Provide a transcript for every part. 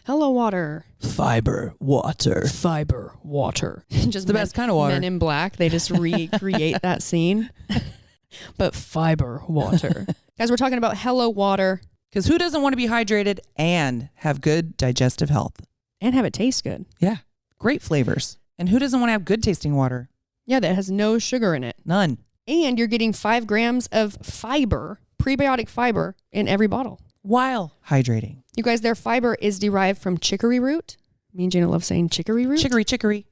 Hello Water. Fiber water. Fiber water. Just the best kind of water. Men in Black. They just recreate that scene. But fiber water. Guys, we're talking about Hello Water. Because who doesn't want to be hydrated and have good digestive health? And have it taste good. Yeah. Great flavors. And who doesn't want to have good tasting water? Yeah, that has no sugar in it. None. And you're getting 5 grams of fiber, prebiotic fiber, in every bottle. While hydrating. You guys, their fiber is derived from chicory root. Me and Jeanna love saying chicory root. Chicory.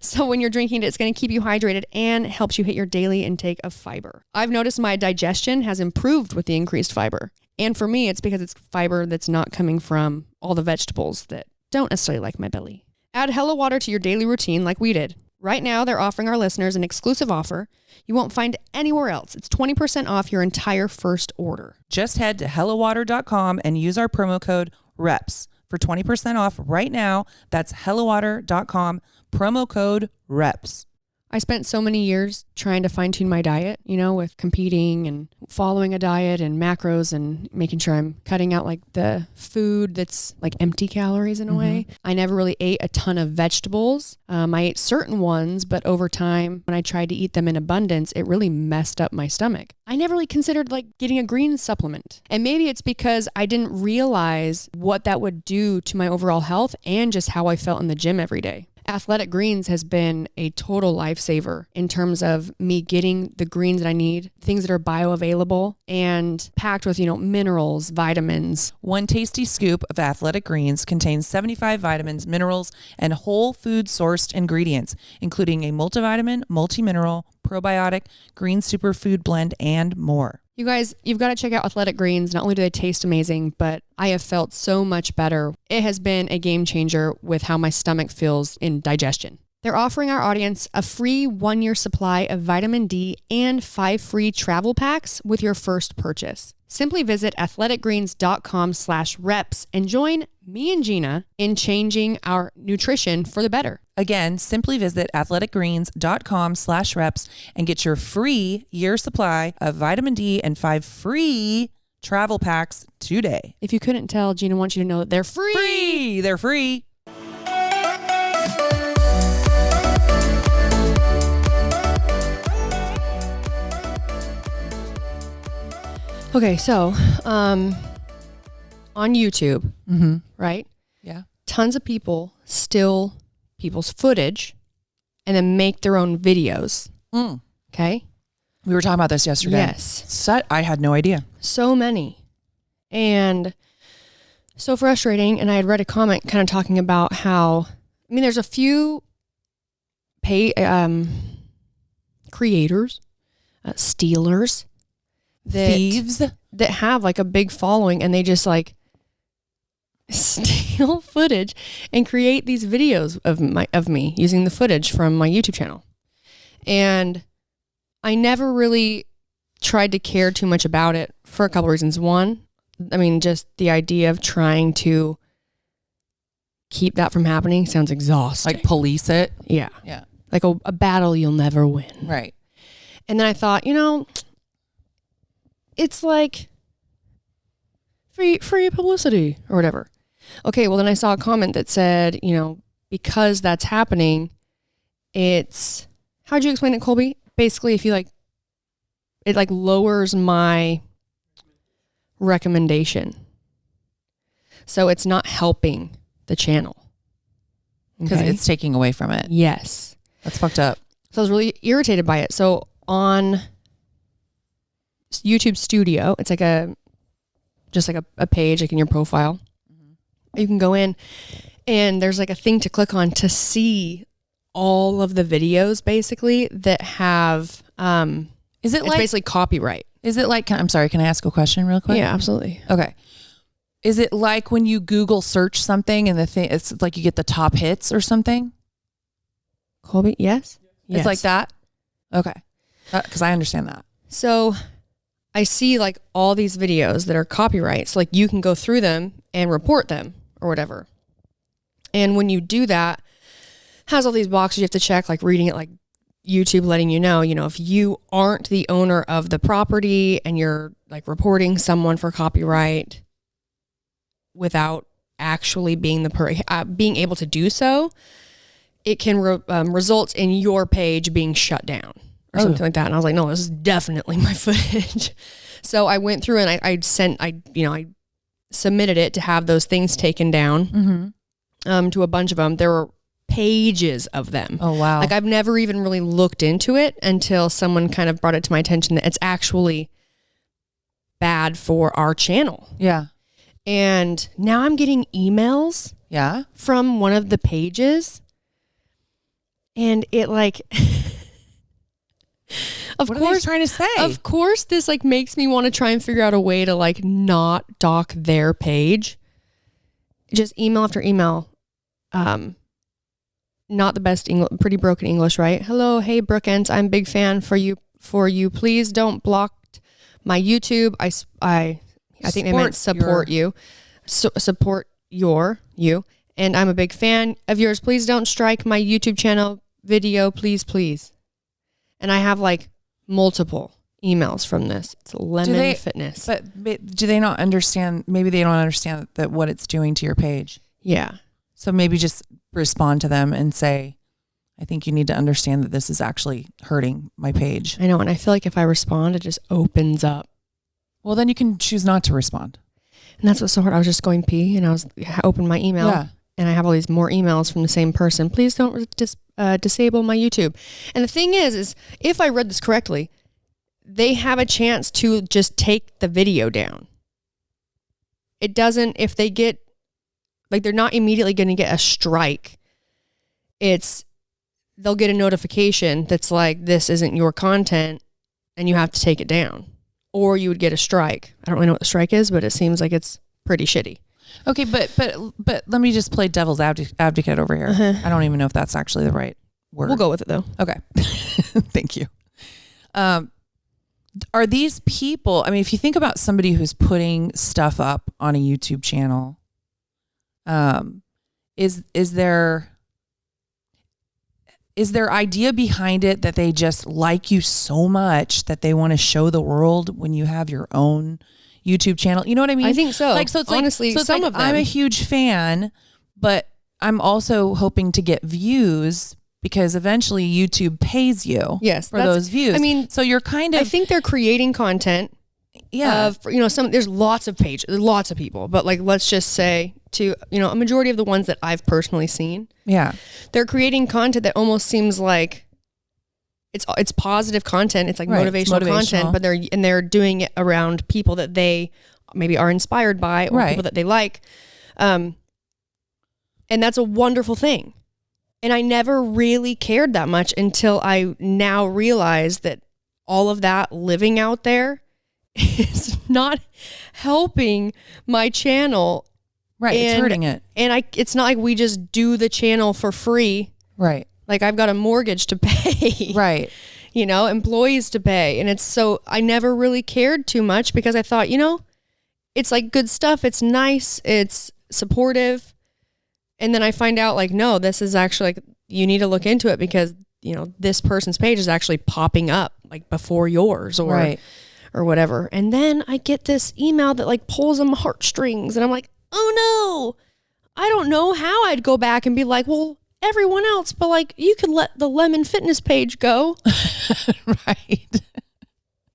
So when you're drinking it, it's going to keep you hydrated and helps you hit your daily intake of fiber. I've noticed my digestion has improved with the increased fiber. And for me, it's because it's fiber that's not coming from all the vegetables that don't necessarily like my belly. Add Hello Water to your daily routine like we did. Right now, they're offering our listeners an exclusive offer you won't find anywhere else. It's 20% off your entire first order. Just head to hellowater.com and use our promo code REPS for 20% off right now. That's hellowater.com, promo code REPS. I spent so many years trying to fine tune my diet, with competing and following a diet and macros and making sure I'm cutting out like the food that's like empty calories in a way. I never really ate a ton of vegetables. I ate certain ones, but over time, when I tried to eat them in abundance, it really messed up my stomach. I never really considered like getting a green supplement. And maybe it's because I didn't realize what that would do to my overall health and just how I felt in the gym every day. Athletic Greens has been a total lifesaver in terms of me getting the greens that I need, things that are bioavailable and packed with, minerals, vitamins. One tasty scoop of Athletic Greens contains 75 vitamins, minerals, and whole food sourced ingredients, including a multivitamin, multi-mineral, probiotic, green superfood blend, and more. You guys, you've got to check out Athletic Greens. Not only do they taste amazing, but I have felt so much better. It has been a game changer with how my stomach feels in digestion. They're offering our audience a free 1-year supply of vitamin D and 5 free travel packs with your first purchase. Simply visit athleticgreens.com/reps and join me and Jeanna in changing our nutrition for the better. Again, simply visit athleticgreens.com/reps and get your free year supply of vitamin D and 5 free travel packs today. If you couldn't tell, Jeanna wants you to know that they're free. They're free. Okay, so on YouTube, right? Yeah. Tons of people steal people's footage and then make their own videos. Okay? We were talking about this yesterday. Yes. I had no idea. So many. And so frustrating. And I had read a comment kind of talking about how, there's a few creators, stealers, thieves that have like a big following, and they just like steal footage and create these videos of me using the footage from my YouTube channel. And I never really tried to care too much about it for a couple reasons. One, just the idea of trying to keep that from happening sounds exhausting. Like police it. Yeah. Yeah. Like a battle you'll never win. Right. And then I thought, it's like free publicity or whatever. Okay, well then I saw a comment that said, because that's happening, it's, how'd you explain it, Colby? Basically, if you it lowers my recommendation. So it's not helping the channel. Because it's taking away from it. Yes. That's fucked up. So I was really irritated by it. So on YouTube Studio, it's like a page like in your profile. You can go in and there's like a thing to click on to see all of the videos basically that have is it it's basically copyright. Is it like, I'm sorry, can I ask a question real quick? Yeah, absolutely. Okay. Is it like when you Google search something and it's like you get the top hits or something? Colby, yes? It's like that? Okay. Because I understand that. So I see like all these videos that are copyright. So like you can go through them and report them or whatever. And when you do that, it has all these boxes you have to check, like reading it, like YouTube letting you know, if you aren't the owner of the property and you're like reporting someone for copyright without actually being being able to do so, it can result in your page being shut down or something like that. And I was like, no, this is definitely my footage. So I went through and I submitted it to have those things taken down to a bunch of them. There were pages of them. Oh, wow. Like I've never even really looked into it until someone kind of brought it to my attention that it's actually bad for our channel. Yeah. And now I'm getting emails from one of the pages. And it like, what are they trying to say? Of course, this like makes me want to try and figure out a way to like not dock their page. Just email after email. Not the best English, pretty broken English, right? Hello, hey Brookens, I'm a big fan for you. Please don't block my YouTube. I think they meant support you. Support you. And I'm a big fan of yours. Please don't strike my YouTube channel video, please. And I have like multiple emails from this. It's Lemon Fitness. But do they not understand? Maybe they don't understand that what it's doing to your page. Yeah. So maybe just respond to them and say, I think you need to understand that this is actually hurting my page. I know. And I feel like if I respond, it just opens up. Well, then you can choose not to respond. And that's what's so hard. I was just going pee and I opened my email. Yeah. And I have all these more emails from the same person. Please don't disable my YouTube. And the thing is if I read this correctly, they have a chance to just take the video down. It doesn't, if they get, like they're not immediately going to get a strike. They'll get a notification that's like, this isn't your content and you have to take it down. Or you would get a strike. I don't really know what the strike is, but it seems like it's pretty shitty. Okay, but let me just play devil's advocate over here. I don't even know if that's actually the right word. We'll go with it though. Okay. Thank you. Are these people, I mean, if you think about somebody who's putting stuff up on a YouTube channel, is there idea behind it that they just like you so much that they want to show the world when you have your own YouTube channel? You know what I mean? I think so. Like, so it's honestly, like, so it's some like, of them. I'm a huge fan, but I'm also hoping to get views because eventually YouTube pays you for those views. I mean, so you're kind of, I think they're creating content. Yeah. There's lots of pages, there's lots of people, but like, let's just say a majority of the ones that I've personally seen. Yeah. They're creating content that almost seems like it's positive content. It's like motivational content, but they're doing it around people that they maybe are inspired by or people that they like. And that's a wonderful thing. And I never really cared that much until I now realize that all of that living out there is not helping my channel. Right. It's hurting it. And it's not like we just do the channel for free. Right. Like I've got a mortgage to pay. Right. Employees to pay. And I never really cared too much because I thought, it's like good stuff. It's nice. It's supportive. And then I find out like, no, this is actually like, you need to look into it because, this person's page is actually popping up like before yours or whatever. And then I get this email that like pulls on my heartstrings and I'm like, oh no, I don't know how I'd go back and be like, well, everyone else, but like you could let the Lemon Fitness page go. Right.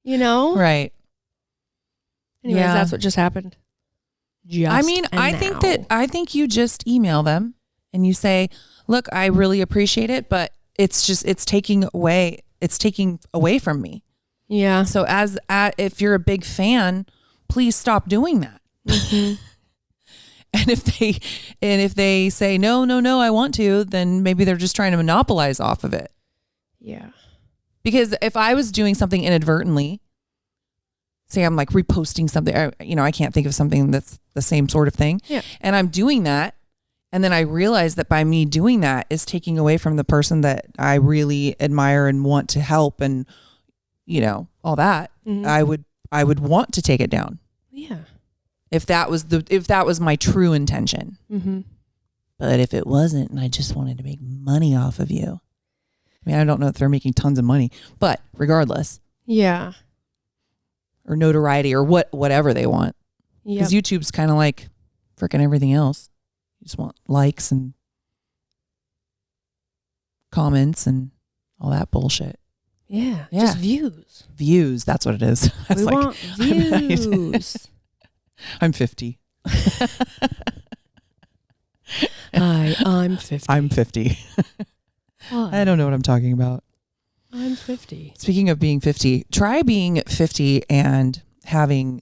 Right. Anyways, that's what just happened. I think you just email them and you say, look, I really appreciate it, but it's taking away from me. Yeah. So if you're a big fan, please stop doing that. Mm-hmm. And if they say, no, I want to, then maybe they're just trying to monopolize off of it. Yeah. Because if I was doing something inadvertently, say I'm like reposting something, I can't think of something that's the same sort of thing. Yeah. And I'm doing that. And then I realize that by me doing that is taking away from the person that I really admire and want to help and, all that. Mm-hmm. I would want to take it down. Yeah. If that was my true intention. Mm-hmm. But if it wasn't and I just wanted to make money off of you. I mean, I don't know if they're making tons of money, but regardless. Yeah. Or notoriety or whatever they want. Because YouTube's kind of like freaking everything else. You just want likes and comments and all that bullshit. Yeah. Yeah. Just views. Views. That's what it is. I was We want views. I'm 50. Hi, I'm 50. I'm 50. Hi, I don't know what I'm talking about. I'm 50. Speaking of being 50, try being 50 and having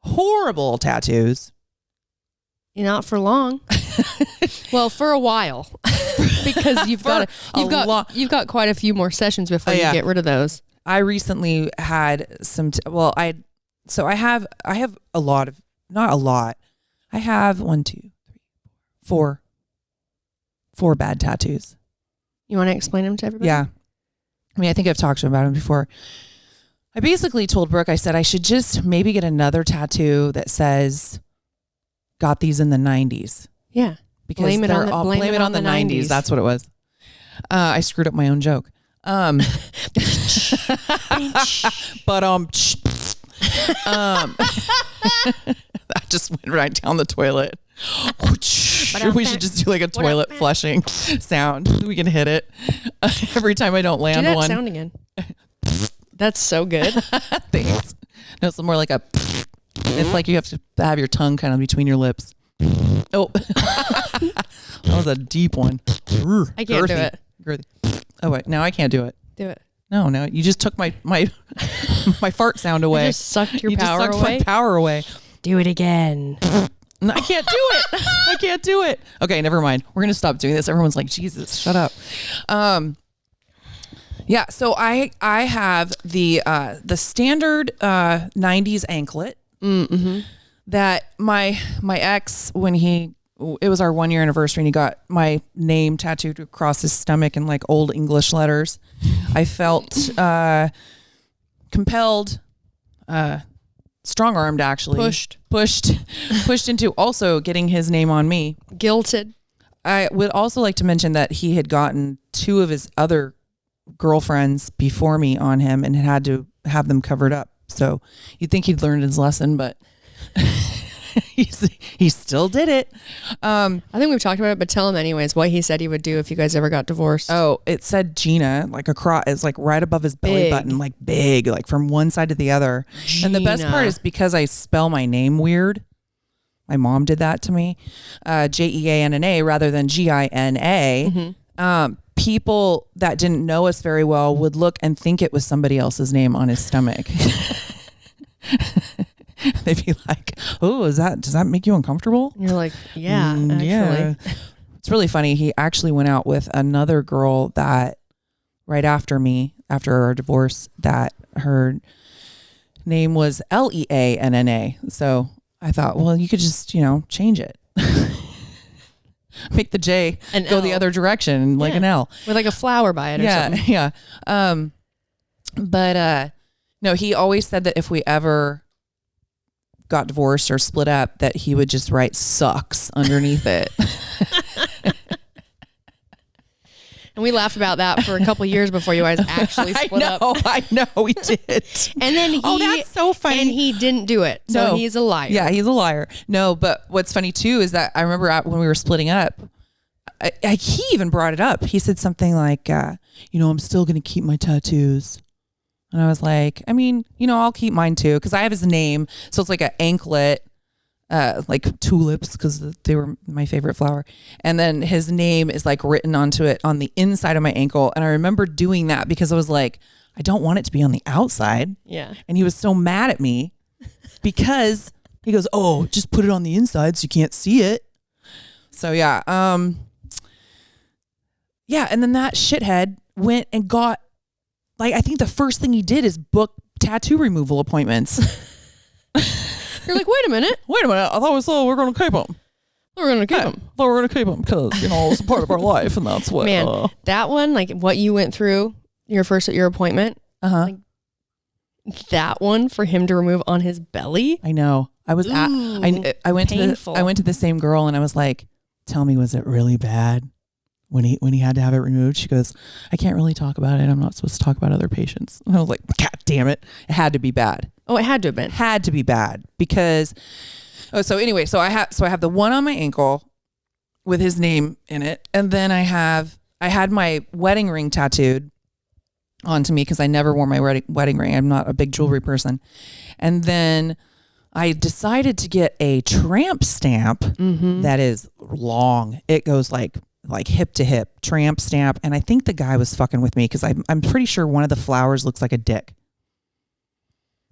horrible tattoos. Not for long. Well, for a while, because you've got quite a few more sessions before you get rid of those. I recently had some. I have a lot of, not a lot. I have 4 bad tattoos. You want to explain them to everybody? Yeah. I mean, I think I've talked to him about them before. I basically told Brooke, I said I should just maybe get another tattoo that says, got these in the 90s. Yeah. Because blame it on the 90s. That's what it was. I screwed up my own joke. But that just went right down the toilet. We should just do like a toilet flushing sound. We can hit it every time I don't land do that one. Sound again. That's so good. Thanks. No, it's more like a. It's like you have to have your tongue kind of between your lips. Oh, that was a deep one. I can't do it. Girthy. Oh wait, now I can't do it. Do it. No, you just took my my fart sound away. You just sucked your you power just sucked away. my power away. Do it again. No, I can't do it. I can't do it. Okay, never mind. We're gonna stop doing this. Everyone's like, Jesus, shut up. Yeah. So I have the standard 90s anklet that my ex, when it was our 1-year anniversary and he got my name tattooed across his stomach in like old English letters. I felt compelled, strong-armed actually. Pushed into also getting his name on me. Guilted. I would also like to mention that he had gotten 2 of his other girlfriends before me on him and had to have them covered up. So you'd think he'd learned his lesson, but he still did it. I think we've talked about it, but tell him anyways what he said he would do if you guys ever got divorced. Oh, it said Jeanna, like across, it's like right above his belly button, like big, like from one side to the other. Jeanna. And the best part is because I spell my name weird. My mom did that to me. Jeanna rather than Gina. People that didn't know us very well would look and think it was somebody else's name on his stomach. They'd be like, "Oh, does that make you uncomfortable?" And you're like, "Yeah, actually." Yeah. It's really funny. He actually went out with another girl that right after our divorce, that her name was Leanna. So I thought, well, you could just, change it. Make the J and go the other direction, like an L. With like a flower by it or something. Yeah. But no, he always said that if we ever got divorced or split up, that he would just write sucks underneath it. And we laughed about that for a couple of years before you guys actually split up. I know, we did. And then that's so funny. And he didn't do it. So he's a liar. Yeah, he's a liar. No, but what's funny too is that I remember when we were splitting up, he even brought it up. He said something like, I'm still going to keep my tattoos. And I was like, I mean, I'll keep mine too, because I have his name. So it's like an anklet, like tulips, because they were my favorite flower. And then his name is like written onto it on the inside of my ankle. And I remember doing that because I was like, I don't want it to be on the outside. Yeah. And he was so mad at me because he goes, "Oh, just put it on the inside so you can't see it." So yeah. Yeah. And then that shithead went and got, like, I think the first thing he did is book tattoo removal appointments. You're like, wait a minute. I thought we said we're going to keep them. We're going to keep them. I thought we were going to keep them because, it's a part of our life, and that's what. Man, that one, like what you went through your appointment, like, that one for him to remove on his belly. I know. I was I went to the same girl and I was like, "Tell me, was it really bad when he had to have it removed?" She goes, "I can't really talk about it. I'm not supposed to talk about other patients." And I was like, "God damn it. It had to be bad." Oh, it had to have been. Had to be bad because so I have the one on my ankle, with his name in it. And then I had my wedding ring tattooed onto me because I never wore my wedding ring. I'm not a big jewelry person. And then I decided to get a Tramp stamp that is long. It goes like hip to hip, Tramp stamp. And I think the guy was fucking with me because I'm pretty sure one of the flowers looks like a dick.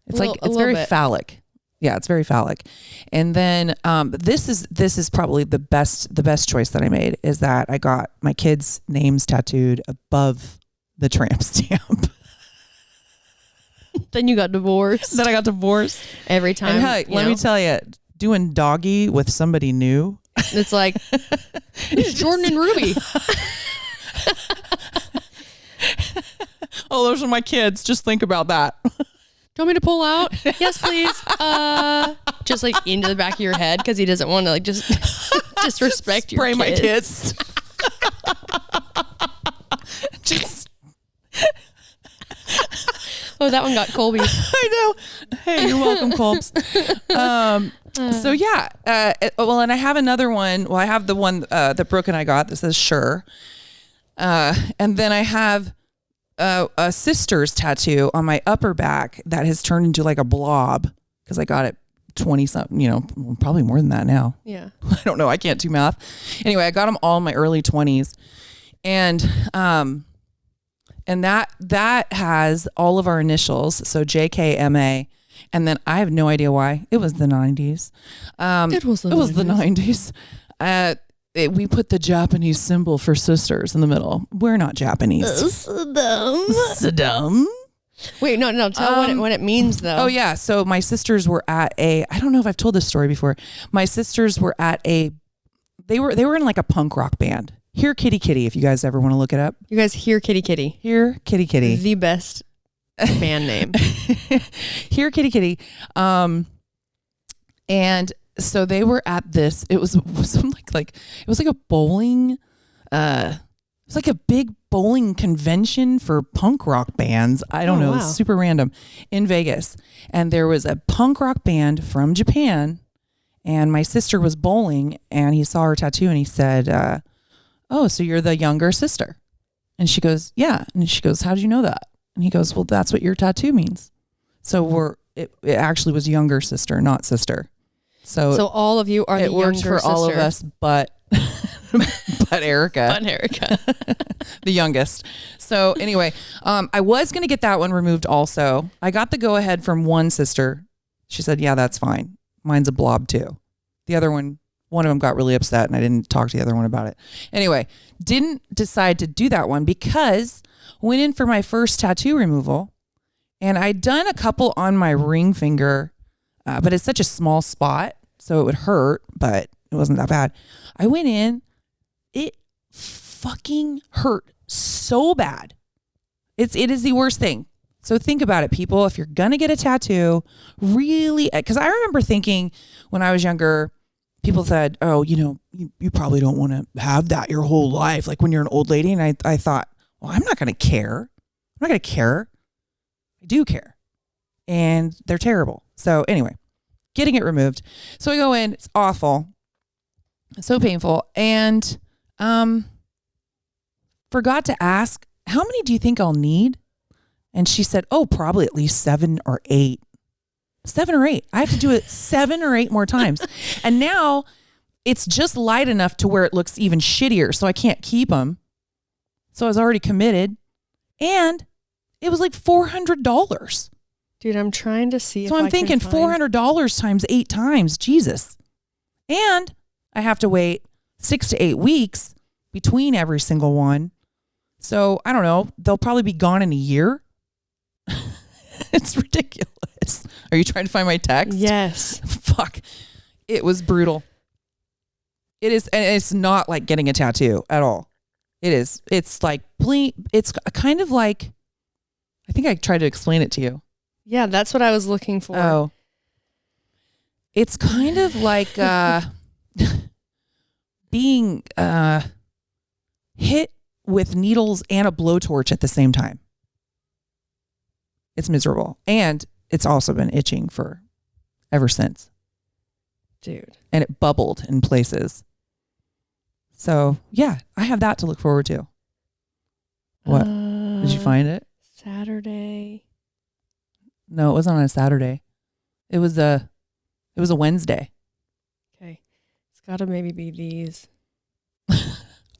It's it's very phallic. Yeah, it's very phallic. And then this is probably the best choice that I made is that I got my kids' names tattooed above the Tramp stamp. Then you got divorced. Then I got divorced. Every time. And hey, let me tell you, doing doggy with somebody new. It's like, it's Jordan and Ruby. Oh, those are my kids. Just think about that. Do you want me to pull out? Yes, please. Just like into the back of your head because he doesn't want to like just disrespect your kids. Spray my kids. Just. Oh, that one got Colby. I know. Hey, you're welcome, Colbs. So yeah. And I have another one. Well, I have the one that Brooke and I got that says sure. And then I have a sister's tattoo on my upper back that has turned into like a blob because I got it 20 something, probably more than that now. Yeah. I don't know. I can't do math. Anyway, I got them all in my early 20s. And that has all of our initials. So JKMA. And then I have no idea why. It was the 90s. It was the 90s. We put the Japanese symbol for sisters in the middle. We're not Japanese. Saddam. Wait, no. Tell what it means though. Oh yeah. So my sisters were at I don't know if I've told this story before. My sisters were at they were in like a punk rock band. Hear Kitty Kitty, if you guys ever want to look it up. You guys hear Kitty Kitty. Hear Kitty Kitty. The best band name. Hear Kitty Kitty. And so they were at this. It was some like it was like a bowling. It was like a big bowling convention for punk rock bands. I don't know. Wow. It was super random in Vegas. And there was a punk rock band from Japan. And my sister was bowling and he saw her tattoo and he said, oh, so you're the younger sister? And she goes, yeah. And she goes, how did you know that? And he goes, well, that's what your tattoo means. So it actually was younger sister, not sister. So all of you are the younger sister. It worked for all of us, but Erica. But Erica. The youngest. So anyway, I was going to get that one removed also. I got the go ahead from one sister. She said, yeah, that's fine. Mine's a blob too. The other one of them got really upset and I didn't talk to the other one about it. Anyway, didn't decide to do that one because went in for my first tattoo removal and I'd done a couple on my ring finger, but it's such a small spot. So it would hurt, but it wasn't that bad. I went in, it fucking hurt so bad. It is the worst thing. So think about it, people. If you're going to get a tattoo, really, because I remember thinking when I was younger, people said, oh, you probably don't want to have that your whole life. Like when you're an old lady. And I thought, well, I'm not going to care. I'm not going to care. I do care. And they're terrible. So anyway, getting it removed. So I go in, it's awful. It's so painful. And forgot to ask, how many do you think I'll need? And she said, oh, probably at least 7 or 8. 7 or 8. I have to do it 7 or 8 more times. And now it's just light enough to where it looks even shittier. So I can't keep them. So I was already committed. And it was like $400. Dude, I'm trying to see. So I'm thinking $400 times 8 times. Jesus. And I have to wait 6 to 8 weeks between every single one. So I don't know. They'll probably be gone in a year. It's ridiculous. Are you trying to find my text? Yes. Fuck. It was brutal. It is. And it's not like getting a tattoo at all. It is. It's like, it's kind of like, I think I tried to explain it to you. Yeah, that's what I was looking for. Oh. It's kind of like being hit with needles and a blowtorch at the same time. It's miserable. And it's also been itching for ever since. Dude. And it bubbled in places. So yeah, I have that to look forward to. What? Did you find it? Saturday. No, it wasn't on a Saturday. It was a Wednesday. Okay. It's got to maybe be these.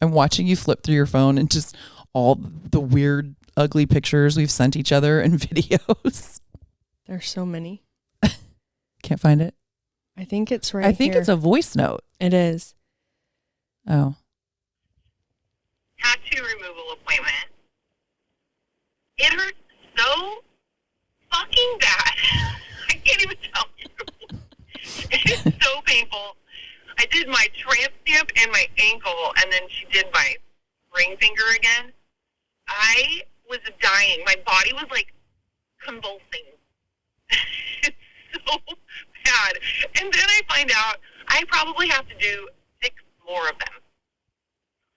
I'm watching you flip through your phone and just all the weird, ugly pictures we've sent each other and videos. There's so many. Can't find it. I think it's right I think here. it's a voice note. It is. Oh. Tattoo removal appointment. It hurts so fucking bad. I can't even tell you. It's so painful. I did my tramp stamp and my ankle, and then she did my ring finger again. I was dying. My body was like convulsing. It's so bad. And then I find out I probably have to do 6 more of them.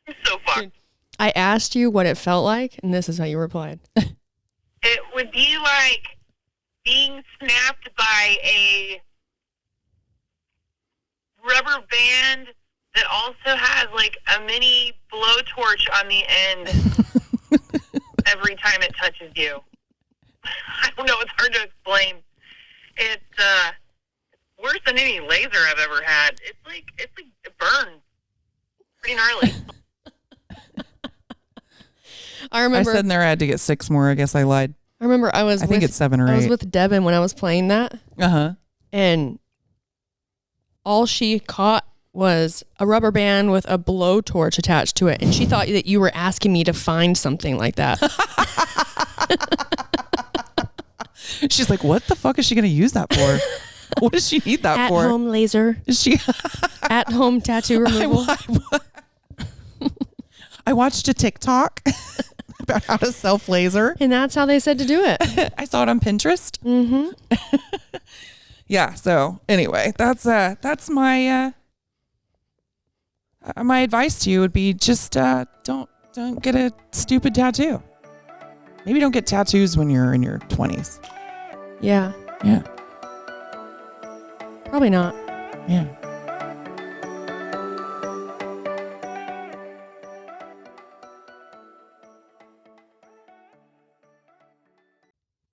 I'm so fucked. I asked you what it felt like, and this is how you replied. It would be like being snapped by a rubber band that also has like a mini blowtorch on the end every time it touches you. I don't know. It's hard to explain. It's worse than any laser I've ever had. It's like it burns. Pretty gnarly. I remember. I said in there I had to get 6 more. I guess I lied. I remember I think it's 7 or 8. I was with Devon when I was playing that. Uh-huh. And all she caught was a rubber band with a blowtorch attached to it. And she thought that you were asking me to find something like that. She's like, what the fuck is she going to use that for? What does she need that for? At-home laser. Is she At-home tattoo removal. I watched a TikTok about how to self-laser. And that's how they said to do it. I saw it on Pinterest. Mm-hmm. Yeah. So anyway, that's my my advice to you would be just don't get a stupid tattoo. Maybe don't get tattoos when you're in your 20s. Yeah. Yeah. Probably not. Yeah.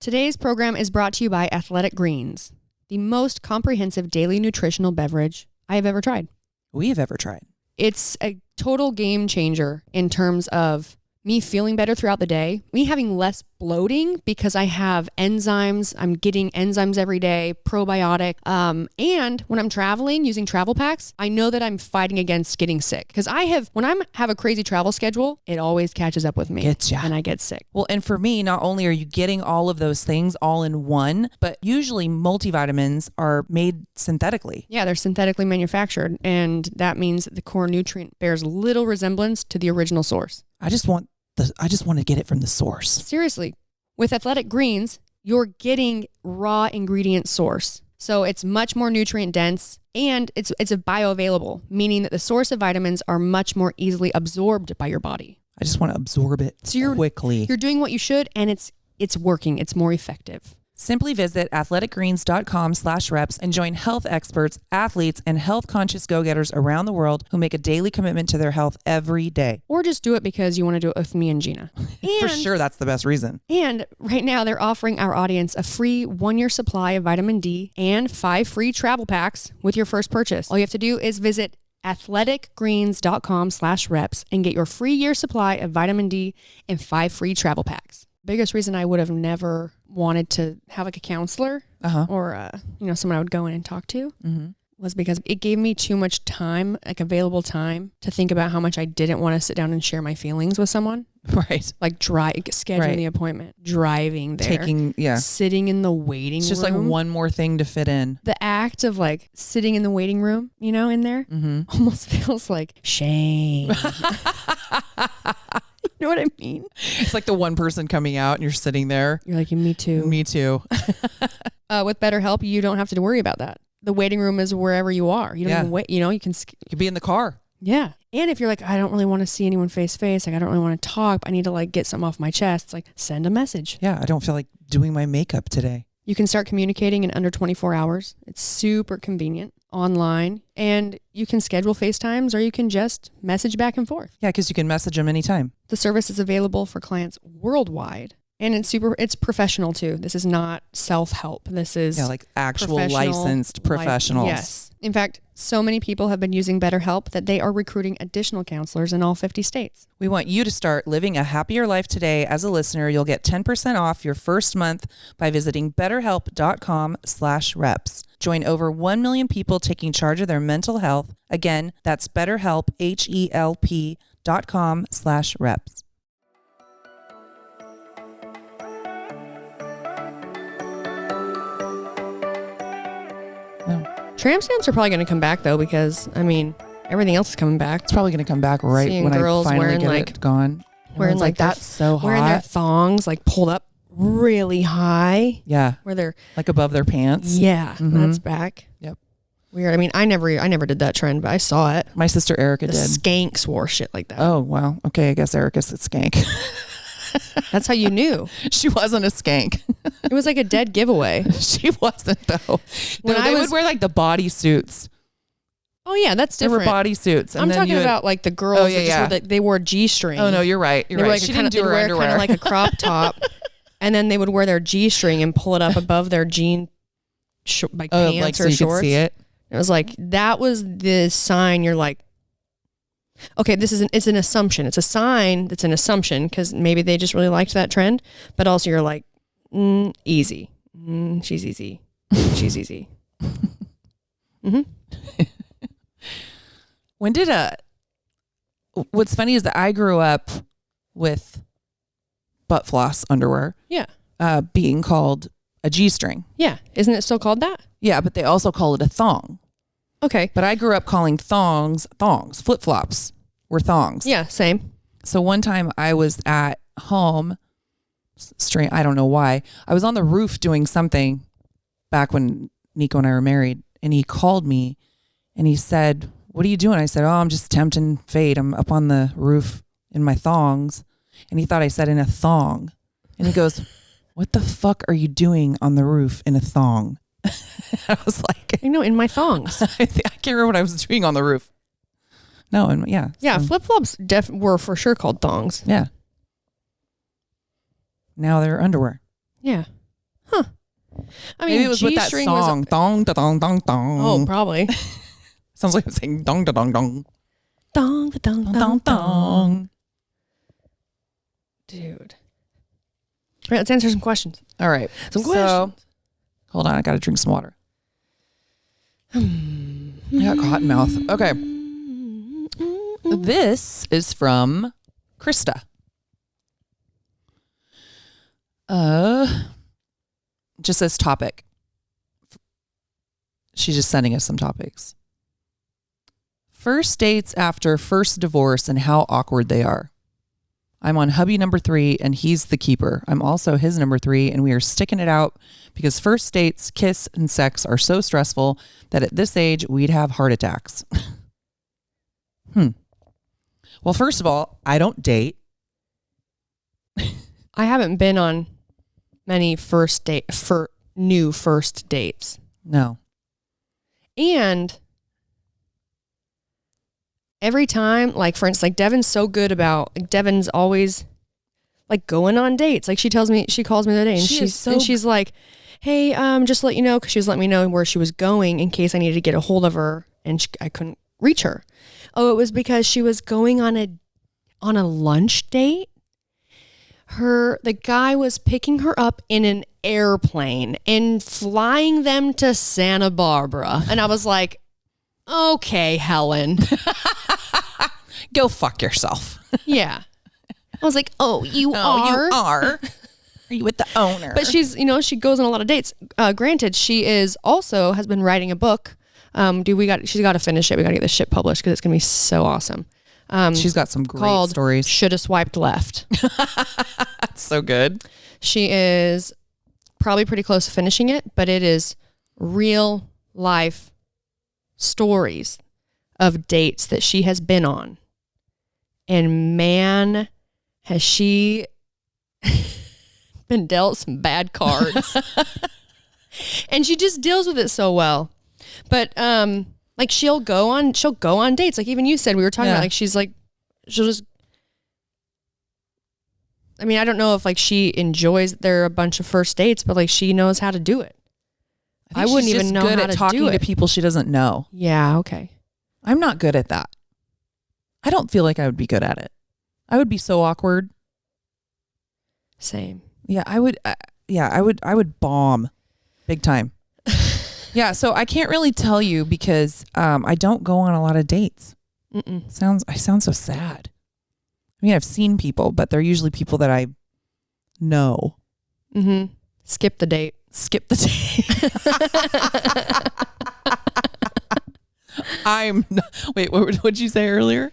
Today's program is brought to you by Athletic Greens, the most comprehensive daily nutritional beverage I have ever tried. We've ever tried. It's a total game changer in terms of me feeling better throughout the day, me having less bloating because I have enzymes. I'm getting enzymes every day, probiotic. And when I'm traveling using travel packs, I know that I'm fighting against getting sick because when I have a crazy travel schedule, it always catches up with me. Getcha. And I get sick. Well, and for me, not only are you getting all of those things all in one, but usually multivitamins are made synthetically. Yeah, they're synthetically manufactured. And that means that the core nutrient bears little resemblance to the original source. I just want to get it from the source. Seriously, with Athletic Greens, you're getting raw ingredient source. So it's much more nutrient dense and it's a bioavailable, meaning that the source of vitamins are much more easily absorbed by your body. I just want to absorb it quickly. You're doing what you should and it's working. It's more effective. Simply visit athleticgreens.com/reps and join health experts, athletes, and health-conscious go-getters around the world who make a daily commitment to their health every day. Or just do it because you want to do it with me and Jeanna. For sure, that's the best reason. And right now, they're offering our audience a free 1-year supply of vitamin D and 5 free travel packs with your first purchase. All you have to do is visit athleticgreens.com/reps and get your free year supply of vitamin D and 5 free travel packs. Biggest reason I would have never wanted to have like a counselor or someone I would go in and talk to was because it gave me too much time, like available time to think about how much I didn't want to sit down and share my feelings with someone. Right. Like scheduling the appointment, driving there, sitting in the waiting room. It's just like one more thing to fit in. The act of like sitting in the waiting room, in there almost feels like shame. You know what I mean? It's like the one person coming out and you're sitting there. You're like, me too. Me too. With BetterHelp, you don't have to worry about that. The waiting room is wherever you are. You don't even wait. You can be in the car. Yeah. And if you're like, I don't really want to see anyone face to face, like I don't really want to talk, I need to like get something off my chest, it's like send a message. Yeah. I don't feel like doing my makeup today. You can start communicating in under 24 hours. It's super convenient online, and you can schedule FaceTimes or you can just message back and forth. Yeah, because you can message them anytime. The service is available for clients worldwide, and it's professional too. This is not self-help. This is like actual licensed professionals. Yes. In fact, so many people have been using BetterHelp that they are recruiting additional counselors in all 50 states. We want you to start living a happier life today. As a listener, you'll get 10% off your first month by visiting betterhelp.com/reps. Join over 1 million people taking charge of their mental health. Again, that's BetterHelp, HELP.com/reps. No. Tramp stamps are probably going to come back though, because I mean, everything else is coming back. It's probably going to come back right Seeing when I girls finally wearing, get like- it gone. Wearing Everyone's like that's so hot. Wearing their thongs like pulled up really high. Yeah, Where they're like above their pants. yeah, Mhm. that's back. Yep. Weird. I mean, I never did that trend, but I saw it. My sister Erica The did. skanks wore shit like that. Oh, wow. Okay, I guess Erica's a skank. That's how you knew. She wasn't a skank. It was like a dead giveaway. She wasn't, though. When No, I they was- would wear like the bodysuits. Oh yeah, that's There were different. bodysuits. I'm talking about like the girls Oh, yeah, that just yeah. they wore G-string. Oh, no, you're right. You're They were right. like She kinda, didn't do her wear underwear. kind of like a crop top, and then they would wear their G-string and pull it up above their jean like pants like so or you shorts. could see it. It was like that was the sign. You're like, okay, it's an assumption. It's a sign that's an assumption because maybe they just really liked that trend, but also you're like, easy. She's easy. She's easy. Mm-hmm. When did what's funny is that I grew up with butt floss underwear Yeah. being called a G-string. Yeah. Isn't it still called that? Yeah, but they also call it a thong. Okay. But I grew up calling thongs. Flip-flops were thongs. Yeah. Same. So one time I was at home, I don't know why. I was on the roof doing something back when Nico and I were married, and he called me and he said, "What are you doing?" I said, "Oh, I'm just tempting fate. I'm up on the roof in my thongs." And he thought I said in a thong. And he goes, "What the fuck are you doing on the roof in a thong?" I was like, I know, in my thongs. I can't remember what I was doing on the roof. No, and yeah. Yeah. so- Flip-flops were for sure called thongs. Yeah. Now they're underwear. Yeah. Huh. I mean, Maybe it was with that G-string song. was. Dong, da, dong, dong, dong. Oh, probably. Sounds like I'm saying dong, da, dong, dong. Dong, dong, Dong, dong, dong, dong. dong. Dude. All right, let's answer some questions. All right. Some So, questions. hold on. I got to drink some water. I got cotton mouth. Okay. This is from Krista. Just says topic. She's just sending us some topics. First dates after first divorce and how awkward they are. I'm on hubby number 3 and he's the keeper. I'm also his number 3 and we are sticking it out because first dates, kiss, and sex are so stressful that at this age we'd have heart attacks. Well, first of all, I don't date. I haven't been on many new first dates. No. And every time, like for instance, like Devon's so good about, like Devon's always like going on dates. Like she calls me the other day and she's like, "Hey, just to let you know," because she was letting me know where she was going in case I needed to get a hold of her and I couldn't reach her. Oh, it was because she was going on a lunch date. The guy was picking her up in an airplane and flying them to Santa Barbara. And I was like, okay, Helen. Go fuck yourself. Yeah. I was like, oh, you are? You are. Are you with the owner? But she's, she goes on a lot of dates. Granted, she has been writing a book. She's got to finish it. We got to get this shit published because it's going to be so awesome. She's got some great called stories. Shoulda Swiped Left. That's so good. She is probably pretty close to finishing it, but it is real life stories of dates that she has been on. And man, has she been dealt some bad cards. And she just deals with it so well. But like she'll go on dates. Like even you said, we were talking about, like, she'll just, I mean, I don't know if like she enjoys there are a bunch of first dates, but like she knows how to do it. I wouldn't even know how to do it. Good at talking to people she doesn't know. Yeah, okay. I'm not good at that. I don't feel like I would be good at it. I would be so awkward. Same. Yeah, I would. I would bomb, big time. Yeah, so I can't really tell you because I don't go on a lot of dates. I sound so sad. I mean, I've seen people, but they're usually people that I know. Mm-hmm. Skip the date. Wait, what did you say earlier?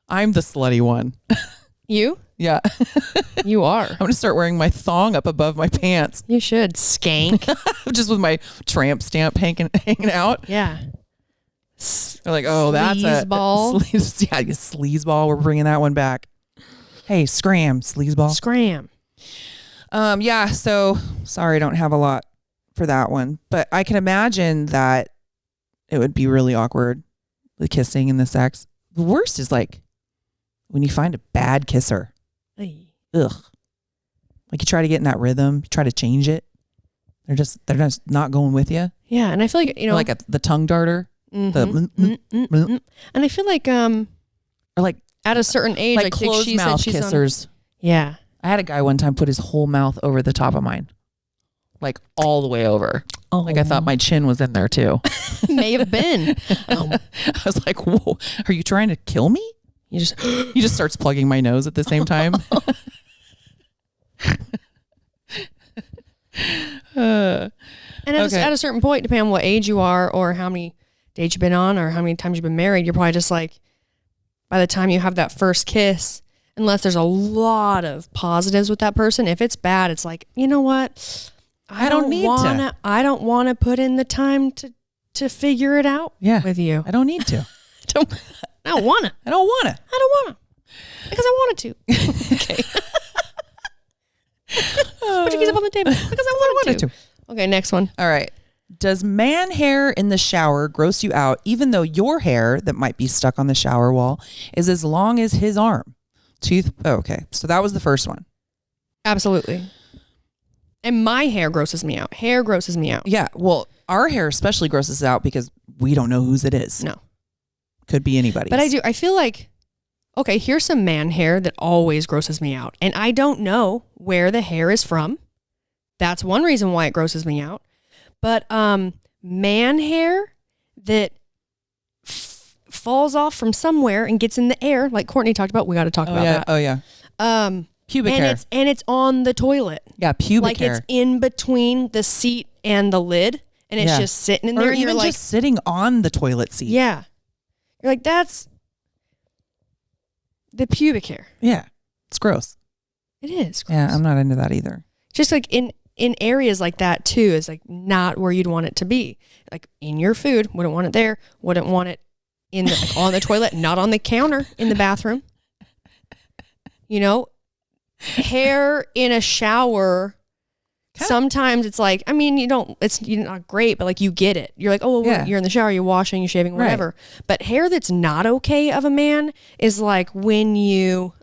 I'm the slutty one. You? Yeah. You are. I'm going to start wearing my thong up above my pants. You should. Skank. Just with my Tramp stamp hanging out. Yeah. They're like, oh, that's a sleazeball. Yeah, sleazeball. We're bringing that one back. Hey, scram, sleazeball. Scram. Yeah, so sorry I don't have a lot for that one. But I can imagine that it would be really awkward, the kissing and the sex. The worst is like when you find a bad kisser. Hey. Ugh. Like you try to get in that rhythm, you try to change it. They're just not going with you. Yeah, and I feel like, you know, like the tongue darter. And I feel like or like at a certain age, like closed mouth kissers. Yeah. I had a guy one time put his whole mouth over the top of mine. Like all the way over. Oh. Like I thought my chin was in there too. May have been. I was like, whoa, are you trying to kill me? He just starts plugging my nose at the same time. And at a certain point, depending on what age you are or how many dates you've been on or how many times you've been married, you're probably just like, by the time you have that first kiss, unless there's a lot of positives with that person, if it's bad, it's like, you know what? I don't want to put in the time to figure it out with you. I don't need to. I don't want to. Because I wanted to. Okay. Put your keys up on the table. Because I wanted to. Okay, next one. All right. Does man hair in the shower gross you out even though your hair that might be stuck on the shower wall is as long as his arm? Okay. So that was the first one. Absolutely. And my hair grosses me out. Hair grosses me out. Yeah. Well, our hair especially grosses us out because we don't know whose it is. No. Could be anybody's. But I feel like, okay, here's some man hair that always grosses me out. And I don't know where the hair is from. That's one reason why it grosses me out. But man hair that falls off from somewhere and gets in the air, like Courtney talked about, we got to talk about that. Oh, yeah. Pubic hair. And it's on the toilet. Yeah, pubic hair. Like it's in between the seat and the lid, and it's just sitting in there. Or even just sitting on the toilet seat. Yeah. You're like, that's the pubic hair. Yeah. It's gross. It is gross. Yeah, I'm not into that either. Just like in areas like that too, is like not where you'd want it to be. Like in your food, wouldn't want it there. Wouldn't want it in the, on the toilet, not on the counter in the bathroom. You know, hair in a shower. Sometimes it's like, I mean, you're not great, but like you get it. You're like, oh, well, you're in the shower, you're washing, you're shaving, whatever. Right. But hair that's not okay of a man is like when you,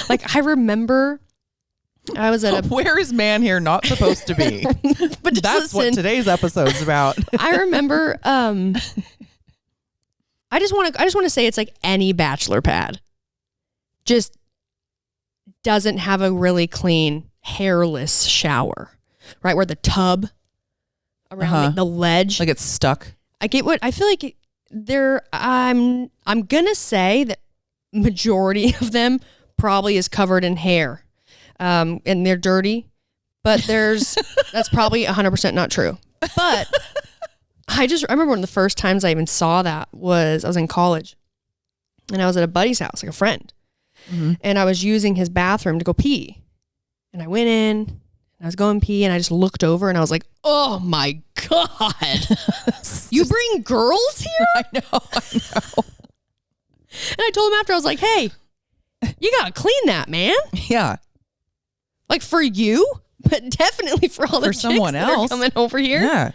like I remember I was at where is man hair not supposed to be? But that's what today's episode's about. I remember, I just want to say it's like any bachelor pad just doesn't have a really clean hairless shower, right? Where the tub around the ledge, like it's stuck. I get what I feel like I'm gonna say that majority of them probably is covered in hair, and they're dirty, but that's probably 100% not true. But I remember one of the first times I even saw that was I was in college, and I was at a buddy's house, like a friend, and I was using his bathroom to go pee. And I went in, and I was going pee, and I just looked over, and I was like, oh my God. You bring girls here? I know. And I told him after, I was like, hey, you got to clean that, man. Yeah. Like for you, but definitely for all the For chicks someone that else. are coming over here. Yeah.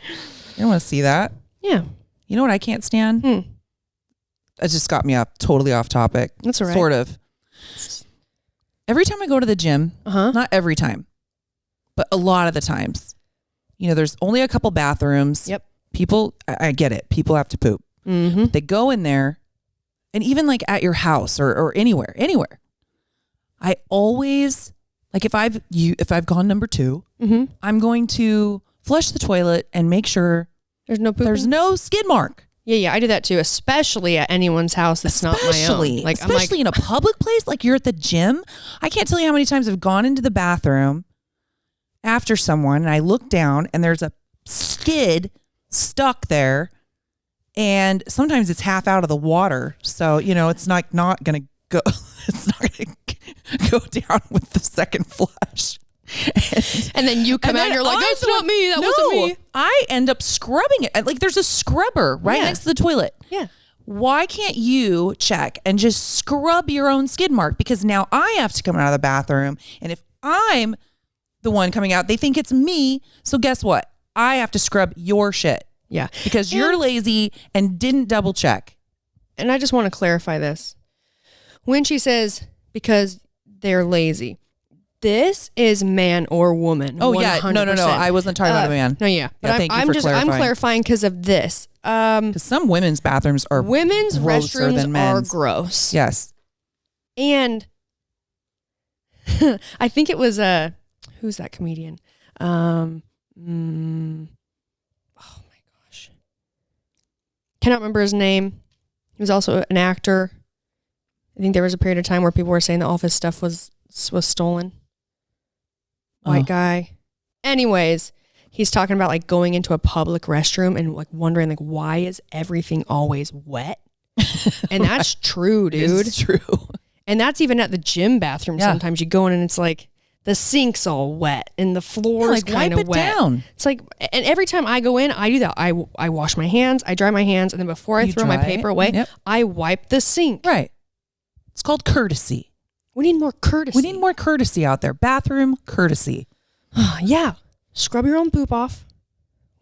You don't want to see that. Yeah. You know what I can't stand? It just got me totally off topic. That's all right. Sort of. Every time I go to the gym, not every time, but a lot of the times, there's only a couple bathrooms. Yep. People, I get it. People have to poop. Mm-hmm. They go in there, and even like at your house or anywhere, I always, like if I've gone number 2, I'm going to flush the toilet and make sure there's no poop. There's no skid mark. Yeah, I do that too, especially at anyone's house that's not my own. Like, especially in a public place, like you're at the gym. I can't tell you how many times I've gone into the bathroom after someone and I look down and there's a skid stuck there, and sometimes it's half out of the water, so it's not gonna go. It's not gonna go down with the second flush. And then you come out and you're like, that's not me. That wasn't me. I end up scrubbing it. Like there's a scrubber right next to the toilet. Yeah. Why can't you check and just scrub your own skid mark? Because now I have to come out of the bathroom. And if I'm the one coming out, they think it's me. So guess what? I have to scrub your shit. Yeah. Because you're lazy and didn't double check. And I just want to clarify this. When she says, because they're lazy, this is man or woman. Oh 100%. Yeah, no. I wasn't talking about a man. No, yeah, but thank you for I'm clarifying because of this. Because some women's bathrooms are women's restrooms than men's. are gross. Yes, and I think it was who's that comedian? Oh my gosh, cannot remember his name. He was also an actor. I think there was a period of time where people were saying that all of his stuff was stolen. White guy. Anyways, he's talking about like going into a public restroom and like wondering like, why is everything always wet? And that's true, dude. It's true. And that's even at the gym bathroom. Yeah. Sometimes you go in and it's like the sink's all wet and the floor's kind of wet. Down. It's like, and every time I go in, I do that. I wash my hands, I dry my hands, and then before I throw my paper away, I wipe the sink. Right. It's called courtesy. We need more courtesy. We need more courtesy out there. Bathroom courtesy. Yeah. Scrub your own poop off.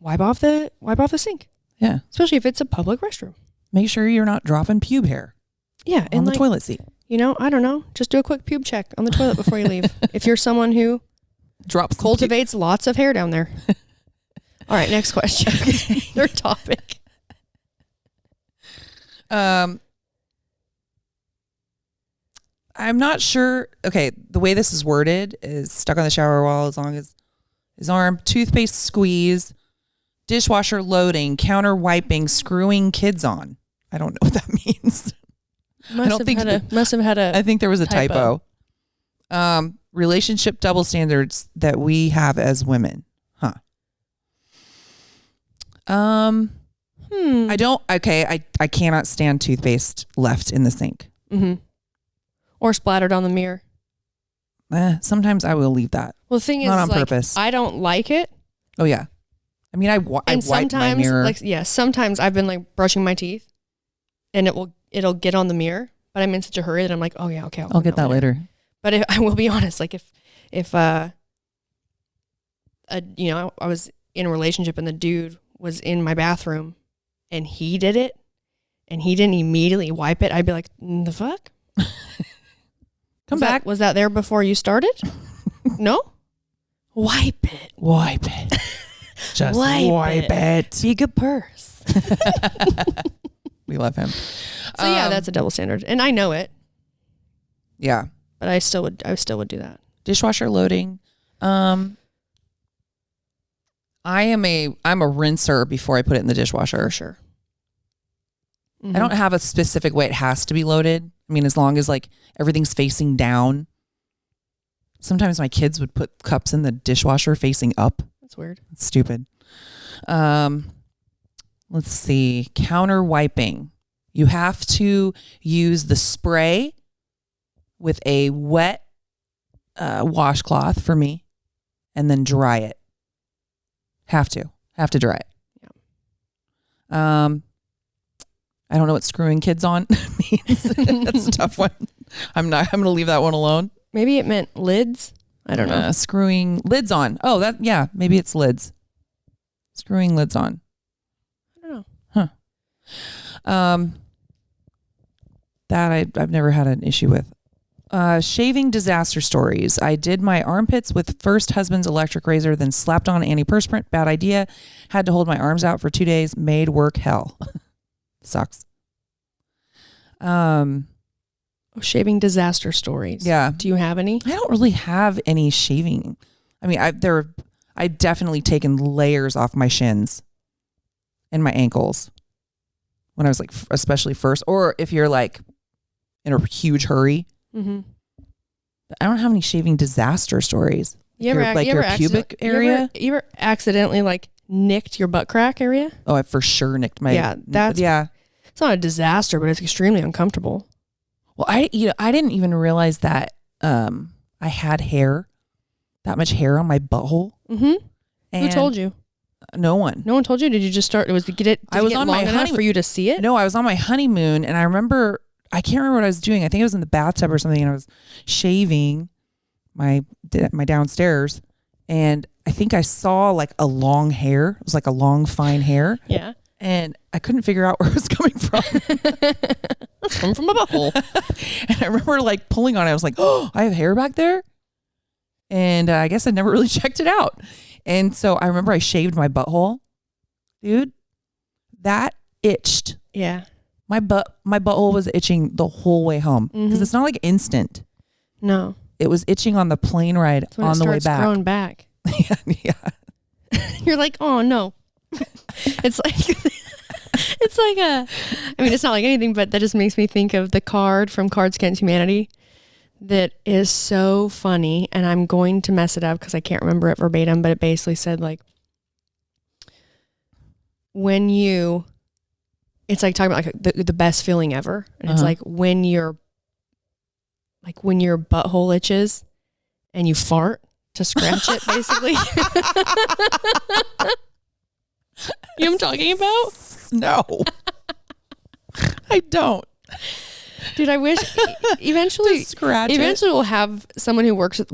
Wipe off the sink. Yeah. Especially if it's a public restroom. Make sure you're not dropping pube hair. Yeah. On the toilet seat. I don't know. Just do a quick pube check on the toilet before you leave. If you're someone who cultivates lots of hair down there. All right. Next question. Third topic. I'm not sure. Okay, the way this is worded is stuck on the shower wall as long as his arm, toothpaste squeeze, dishwasher loading, counter wiping, screwing kids on. I don't know what that means. Must have had a I think there was a typo. Relationship double standards that we have as women. Huh. I cannot stand toothpaste left in the sink. Mm-hmm. Or splattered on the mirror. Sometimes I will leave that. Well, the thing is, not on like, purpose. I don't like it. Oh yeah, I mean, I wipe my mirror. Sometimes I've been like brushing my teeth, and it'll get on the mirror. But I'm in such a hurry that I'm like, oh yeah, okay, I'll get that later. But I will be honest, like if I was in a relationship and the dude was in my bathroom, and he did it, and he didn't immediately wipe it, I'd be like, the fuck. Come back. Was that there before you started? No? Wipe it. Wipe it. Just wipe it. Be a good purse. We love him. So yeah, that's a double standard. And I know it. Yeah. But I still would do that. Dishwasher loading. I'm a rinser before I put it in the dishwasher. For sure. Mm-hmm. I don't have a specific way it has to be loaded. I mean, as long as like everything's facing down. Sometimes my kids would put cups in the dishwasher facing up. That's weird. It's stupid. Let's see. Counter wiping. You have to use the spray with a wet washcloth for me, and then dry it. Have to dry it. Yeah. I don't know what screwing kids on means. That's a tough one. I'm going to leave that one alone. Maybe it meant lids. I don't know. Screwing lids on. Oh, maybe it's lids. Screwing lids on. I don't know. Huh. That I've never had an issue with. Shaving disaster stories. I did my armpits with first husband's electric razor, then slapped on antiperspirant. Bad idea. Had to hold my arms out for 2 days. Made work hell. Sucks. Shaving disaster stories. Yeah. Do you have any? I don't really have any shaving. I mean, I've definitely taken layers off my shins and my ankles when I was like, especially first, or if you're like in a huge hurry. Mm-hmm. I don't have any shaving disaster stories. Your pubic area? You ever accidentally like nicked your butt crack area? Oh, I for sure nicked my. Yeah, it's not a disaster, but it's extremely uncomfortable. Well, I didn't even realize that I had hair, that much hair on my butthole. Mm-hmm. Who told you? No one. No one told you? Did you just start? I was on my honeymoon for you to see it? No, I was on my honeymoon, and I can't remember what I was doing. I think I was in the bathtub or something, and I was shaving my downstairs, and I think I saw like a long hair. It was like a long, fine hair. Yeah. And I couldn't figure out where it was coming from. It's coming from a butthole. And I remember like pulling on it. I was like, oh, I have hair back there. And I guess I never really checked it out. And so I remember I shaved my butthole. Dude, that itched. Yeah. My butthole was itching the whole way home. Because it's not like instant. No. It was itching on the plane ride on the way back. Growing back. Yeah. You're like, oh no. It's like it's not like anything, but that just makes me think of the card from Cards Against Humanity that is so funny, and I'm going to mess it up because I can't remember it verbatim, but it basically said like, it's like talking about like the best feeling ever, and it's like when your butthole itches and you fart to scratch it, basically. You know what I'm talking about? No. I don't. Dude, I wish eventually we'll have someone who works with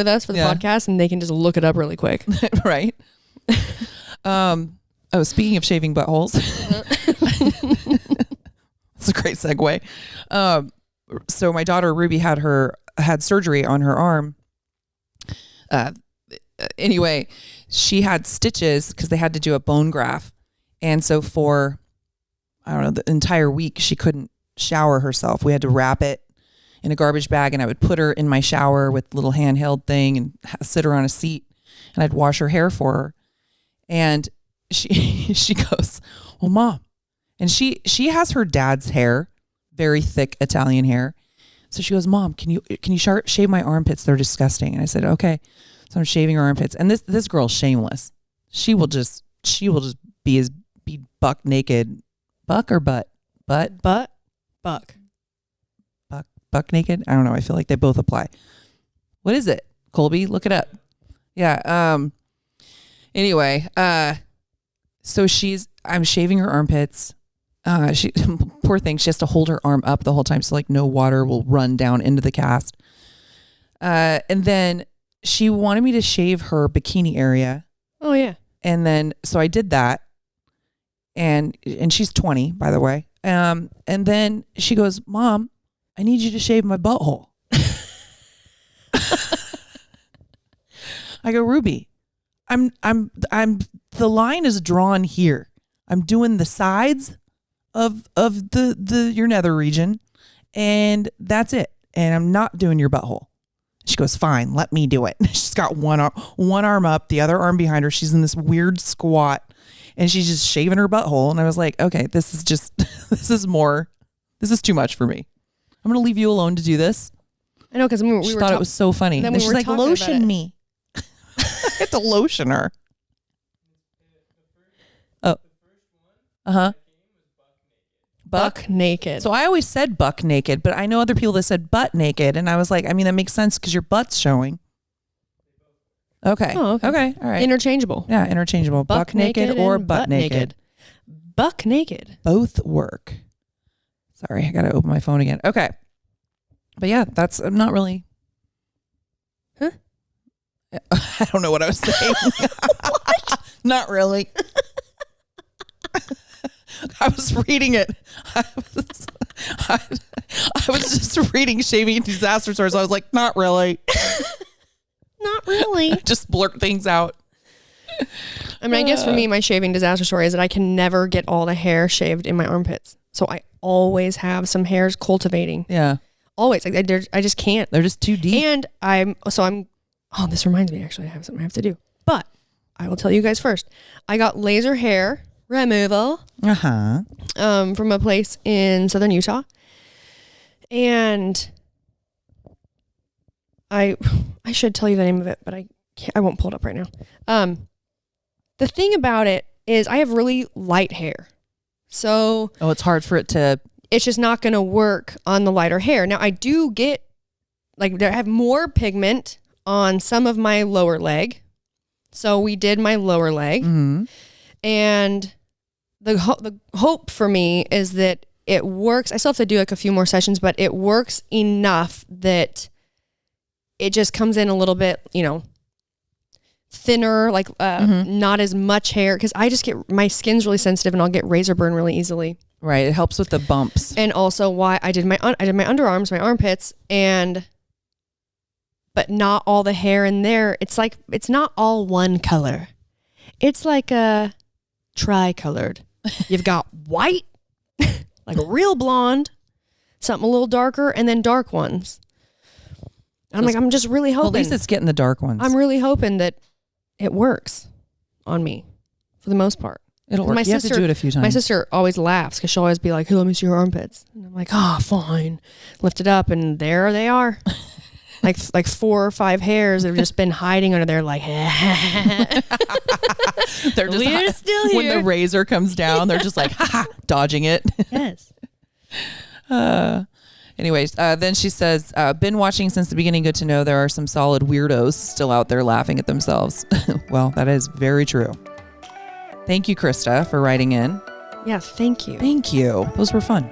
us for the podcast, and they can just look it up really quick. Right. Speaking of shaving buttholes. That's a great segue. So my daughter Ruby had surgery on her arm. Anyway, she had stitches because they had to do a bone graft. And so for, I don't know, the entire week, she couldn't shower herself. We had to wrap it in a garbage bag, and I would put her in my shower with a little handheld thing and sit her on a seat, and I'd wash her hair for her. And she goes, well, Mom. And she has her dad's hair, very thick Italian hair. So she goes, Mom, can you shave my armpits? They're disgusting. And I said, okay. So I'm shaving her armpits. And this girl's shameless. She will just be buck naked. Buck or butt? Butt? Butt? Buck. Buck naked? I don't know. I feel like they both apply. What is it? Colby, look it up. Yeah. Anyway, so I'm shaving her armpits. She poor thing, she has to hold her arm up the whole time so like no water will run down into the cast. And then she wanted me to shave her bikini area. Oh yeah. And then so I did that. And she's 20, by the way. And then she goes, Mom, I need you to shave my butthole. I go, Ruby, I'm the line is drawn here. I'm doing the sides of the your nether region, and that's it. And I'm not doing your butthole. She goes, fine, let me do it. She's got one arm up, the other arm behind her. She's in this weird squat, and she's just shaving her butthole. And I was like, okay, this is too much for me. I'm going to leave you alone to do this. I know, because we thought it was so funny. Then and she's like, lotion me. I had to lotion her. Oh. Uh-huh. Buck naked. So I always said buck naked, but I know other people that said butt naked. And I was like, I mean, that makes sense because your butt's showing. Okay. Oh, okay. Okay. All right. Interchangeable. Yeah, interchangeable. Buck naked or butt naked. Buck naked. Both work. Sorry, I got to open my phone again. Okay. But yeah, I'm not really Huh? I don't know what I was saying. Not really. I was reading it. I was just reading Shaving Disaster Stories. I was like, not really. Not really. Just blurt things out. I mean, I guess for me, my shaving disaster story is that I can never get all the hair shaved in my armpits. So I always have some hairs cultivating. Yeah. Always. Like, I just can't. They're just too deep. And oh, this reminds me, actually, I have something I have to do. But I will tell you guys first. I got laser hair removal from a place in southern Utah. And I should tell you the name of it, but I won't pull it up right now. The thing about it is I have really light hair. So it's hard for it to... It's just not going to work on the lighter hair. Now I do get, I have more pigment on some of my lower leg. So we did my lower leg. Mm-hmm. And the hope for me is that it works. I still have to do like a few more sessions, but it works enough that it just comes in a little bit, thinner, not as much hair. Because I just my skin's really sensitive and I'll get razor burn really easily. Right. It helps with the bumps. And also why I did my underarms, my armpits, but not all the hair in there. It's not all one color. It's like a tri-colored. You've got white, like a real blonde, something a little darker, and then dark ones. I'm just really hoping. Well, at least it's getting the dark ones. I'm really hoping that it works on me for the most part. It'll work. You have to do it a few times. My sister always laughs because she'll always be like, "Hey, let me see your armpits." And I'm like, "Oh, fine." Lift it up, and there they are. like 4 or 5 hairs that have just been hiding under there, like. They're just We're still here. When the razor comes down, they're just like, dodging it. Yes. Anyways, then she says, been watching since the beginning. Good to know there are some solid weirdos still out there laughing at themselves. Well, that is very true. Thank you, Krista, for writing in. Yeah, thank you. Thank you. Those were fun.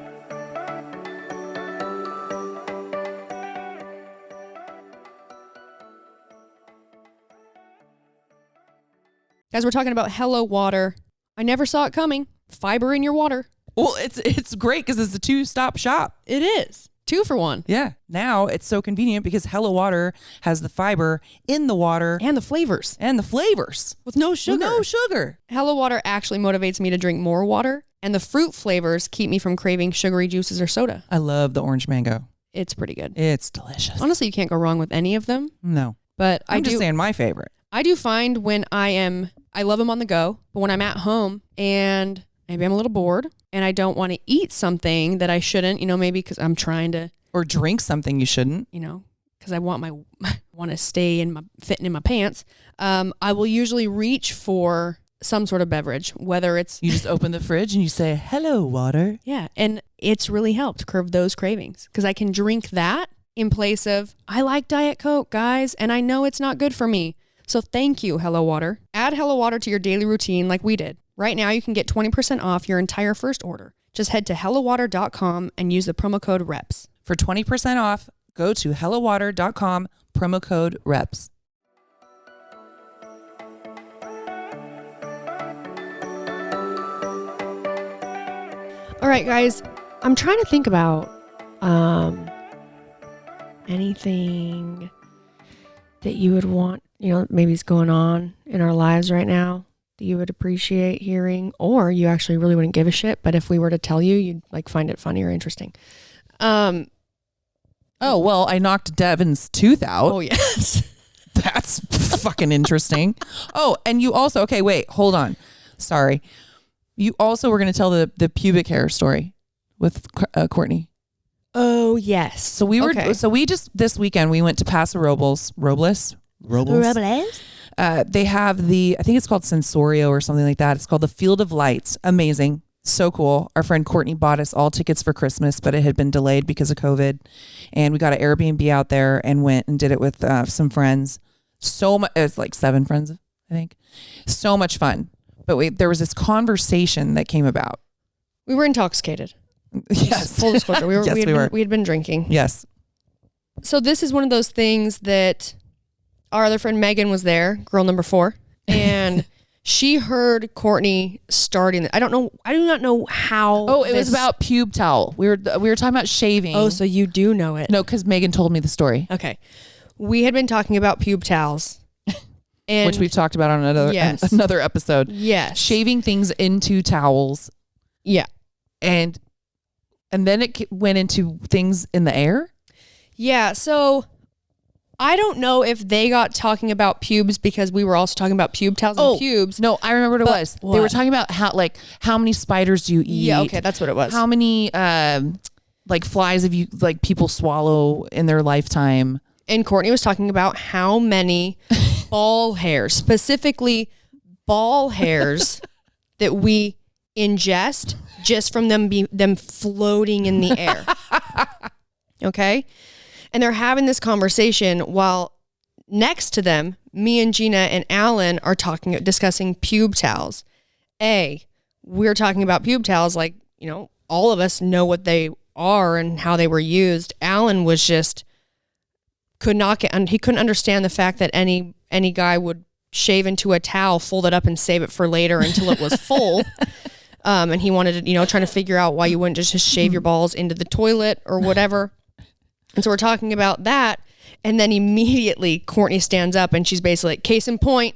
Guys, we're talking about Hello Water. I never saw it coming. Fiber in your water. Well, it's great because it's a 2-stop shop. It is. 2 for 1. Yeah. Now it's so convenient because Hello Water has the fiber in the water. And the flavors. And the flavors. With no sugar. With no sugar. Hello Water actually motivates me to drink more water. And the fruit flavors keep me from craving sugary juices or soda. I love the orange mango. It's pretty good. It's delicious. Honestly, you can't go wrong with any of them. No. But I'm just saying my favorite. I do find when I love them on the go, but when I'm at home and maybe I'm a little bored and I don't want to eat something that I shouldn't, maybe because I'm trying to. Or drink something you shouldn't. Because I want to stay fitting in my pants. I will usually reach for some sort of beverage, whether it's. You just open the fridge and you say, "Hello, water." Yeah. And it's really helped curb those cravings because I can drink that in place of, I like Diet Coke, guys, and I know it's not good for me. So thank you, Hello Water. Add Hello Water to your daily routine like we did. Right now, you can get 20% off your entire first order. Just head to hellowater.com and use the promo code REPS. For 20% off, go to hellowater.com, promo code REPS. All right, guys, I'm trying to think about anything that you would want, maybe is going on in our lives right now that you would appreciate hearing, or you actually really wouldn't give a shit, but if we were to tell you, you'd find it funny or interesting. Oh, well, I knocked Devon's tooth out. Oh, yes. That's fucking interesting. Oh, and you also, okay, wait, hold on. Sorry. You also were going to tell the pubic hair story with Courtney. Oh, yes. So we this weekend, we went to Paso Robles. They have I think it's called Sensorio or something like that. It's called the Field of Lights. Amazing. So cool. Our friend Courtney bought us all tickets for Christmas, but it had been delayed because of COVID. And we got an Airbnb out there and went and did it with some friends. So much, it's like 7 friends, I think. So much fun. But there was this conversation that came about. We were intoxicated. Yes. Full disclosure. We had been drinking. Yes. Yes. So this is one of those things that our other friend Megan was there, girl number 4, and she heard Courtney starting. I do not know how. Oh, it was about pube towel. We were talking about shaving. Oh, so you do know it? No, because Megan told me the story. Okay, we had been talking about pube towels, and which we've talked about on another episode. Yes, shaving things into towels. Yeah, and then it went into things in the air. Yeah, so I don't know if they got talking about pubes because we were also talking about pube towels and pubes. No, I remember what it was. What? They were talking about how many spiders do you eat? Yeah, okay, that's what it was. How many flies have you people swallow in their lifetime? And Courtney was talking about how many ball hairs, specifically ball hairs, that we ingest just from them floating in the air. Okay? And they're having this conversation while next to them, me and Jeanna and Alan are discussing pube towels. We're talking about pube towels like, all of us know what they are and how they were used. Alan was just he couldn't understand the fact that any guy would shave into a towel, fold it up and save it for later until it was full. And he wanted to, trying to figure out why you wouldn't just shave your balls into the toilet or whatever. And so we're talking about that. And then immediately Courtney stands up and she's basically like, case in point.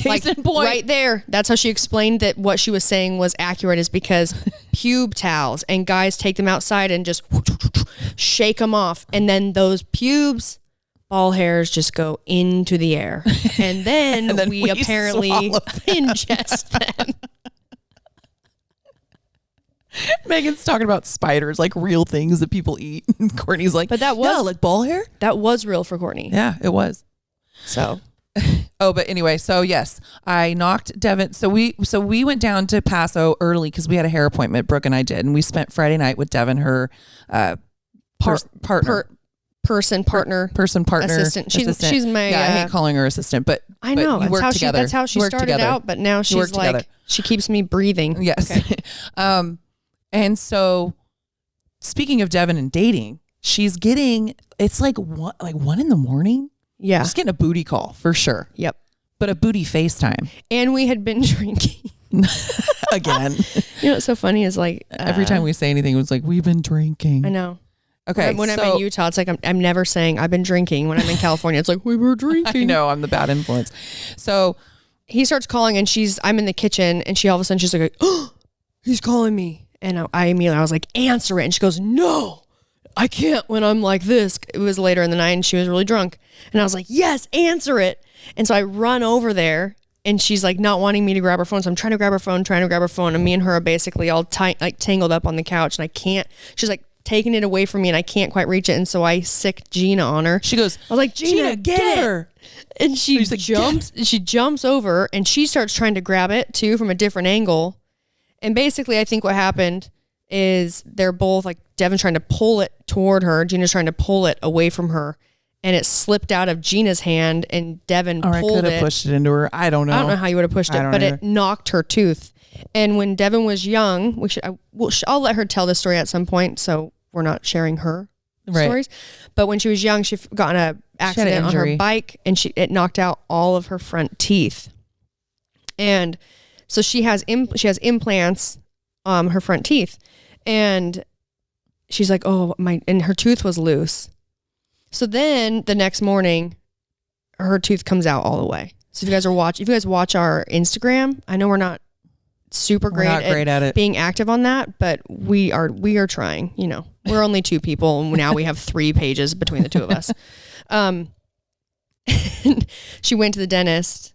Right there. That's how she explained that what she was saying was accurate, is because pube towels and guys take them outside and just shake them off. And then those pubes, ball hairs just go into the air. And then, we apparently ingest them. Megan's talking about spiders, like real things that people eat. And Courtney's like, but that was like ball hair? That was real for Courtney. Yeah, it was. So. But anyway, so yes, I knocked Devon. So we went down to Paso early because we had a hair appointment, Brooke and I did. And we spent Friday night with Devon, her partner. Partner, assistant. She's my. Yeah, I hate calling her assistant, but I know that's how she started out. But now she's like together. She keeps me breathing. Yes. Okay. And so, speaking of Devon and dating, she's getting. It's like 1 a.m. Yeah, she's getting a booty call for sure. Yep, but a booty FaceTime. And we had been drinking again. What's so funny is every time we say anything, it was like we've been drinking. I know. Okay, when I'm in Utah, it's like I'm never saying I've been drinking. When I'm in California, it's like we were drinking. I know, I'm the bad influence. So he starts calling, and I'm in the kitchen, and she all of a sudden she's like, "Oh, he's calling me," and I was like, "Answer it," and she goes, "No, I can't when I'm like this." It was later in the night, and she was really drunk, and I was like, "Yes, answer it." And so I run over there, and she's like not wanting me to grab her phone, so I'm trying to grab her phone, and me and her are basically all tangled up on the couch, and I can't. She's like taking it away from me, and I can't quite reach it, and so I sick Jeanna on her. She goes, I was like, Jeanna, get her. And she jumps over, and she starts trying to grab it too from a different angle. And basically I think what happened is they're both like Devon's trying to pull it toward her, Jeanna's trying to pull it away from her, and it slipped out of Jeanna's hand, and Devon pulled it. Or I could have pushed it into her. I don't know how you would have pushed it, but it knocked her tooth. And when Devon was young, I'll let her tell this story at some point, so we're not sharing her stories. But when she was young, she got in an accident on her bike, and it knocked out all of her front teeth. And so she has implants on her front teeth, and she's like, "Oh my!" And her tooth was loose. So then the next morning, her tooth comes out all the way. So if you guys watch our Instagram, I know we're not super great at it. Being active on that, but we are trying. We're only 2 people, and now we have 3 pages between the 2 of us. She went to the dentist,